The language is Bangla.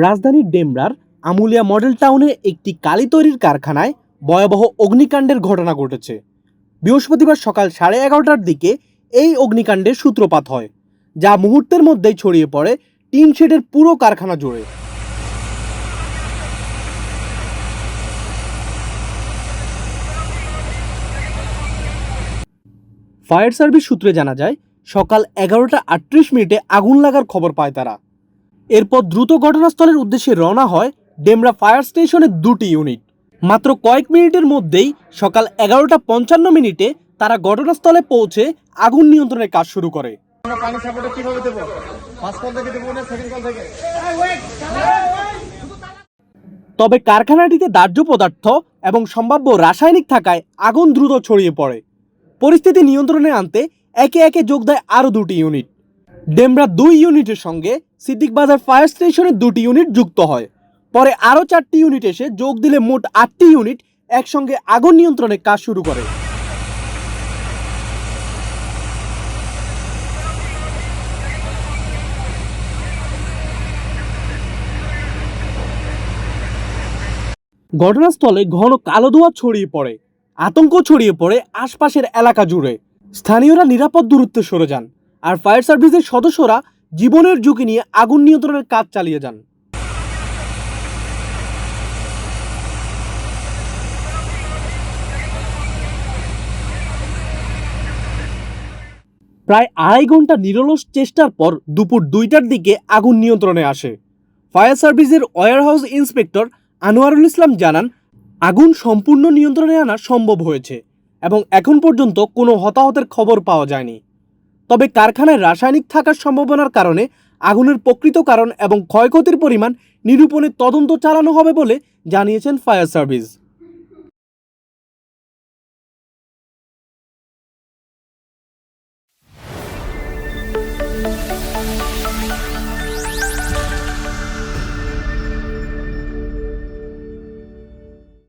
রাজধানীর ডেমরার আমুলিয়া মডেল টাউনে একটি কালি তৈরির কারখানায় ভয়াবহ অগ্নিকাণ্ডের ঘটনা ঘটেছে। বৃহস্পতিবার সকাল 11:30টার দিকে এই অগ্নিকাণ্ডের সূত্রপাত হয়, যা মুহূর্তের মধ্যেই ছড়িয়ে পড়ে টিন শেডের পুরো কারখানা জুড়ে। ফায়ার সার্ভিস সূত্রে জানা যায়, সকাল 11:38 আগুন লাগার খবর পায় তারা। এরপর দ্রুত ঘটনাস্থলের উদ্দেশ্যে রওনা হয় ডেমরা ফায়ার স্টেশনের দুটি ইউনিট। মাত্র কয়েক মিনিটের মধ্যেই সকাল 11:55 তারা ঘটনাস্থলে পৌঁছে আগুন নিয়ন্ত্রণের কাজ শুরু করে। তবে কারখানাটিতে দাহ্য পদার্থ এবং সম্ভাব্য রাসায়নিক থাকায় আগুন দ্রুত ছড়িয়ে পড়ে। পরিস্থিতি নিয়ন্ত্রণে আনতে একে একে যোগ দেয় আরও দুটি ইউনিট। ডেমরা 2 ইউনিটের সঙ্গে সিদ্দিক বাজার ফায়ার স্টেশনের 2টি ইউনিট যুক্ত হয়। পরে আরও 4টি ইউনিট এসে যোগ দিলে মোট 8টি ইউনিট একসঙ্গে আগুন নিয়ন্ত্রণে কাজ শুরু করে। ঘটনাস্থলে ঘন কালো ধোঁয়া ছড়িয়ে পড়ে, আতঙ্ক ছড়িয়ে পড়ে আশপাশের এলাকা জুড়ে। স্থানীয়রা নিরাপদ দূরত্বে সরে যান, আর ফায়ার সার্ভিসের সদস্যরা জীবনের ঝুঁকি নিয়ে আগুন নিয়ন্ত্রণের কাজ চালিয়ে যান। প্রায় 2.5 ঘন্টা নিরলস চেষ্টার পর দুপুর 2টার দিকে আগুন নিয়ন্ত্রণে আসে। ফায়ার সার্ভিসের ওয়্যারহাউস ইন্সপেক্টর আনোয়ারুল ইসলাম জানান, আগুন সম্পূর্ণ নিয়ন্ত্রণে আনা সম্ভব হয়েছে এবং এখন পর্যন্ত কোনো হতাহতের খবর পাওয়া যায়নি। তবে কারখানায় রাসায়নিক থাকার সম্ভাবনার কারণে আগুনের প্রকৃত কারণ এবং ক্ষয়ক্ষতির পরিমাণ নিরূপণের তদন্ত চালানো হবে বলে জানিয়েছেন ফায়ার সার্ভিস।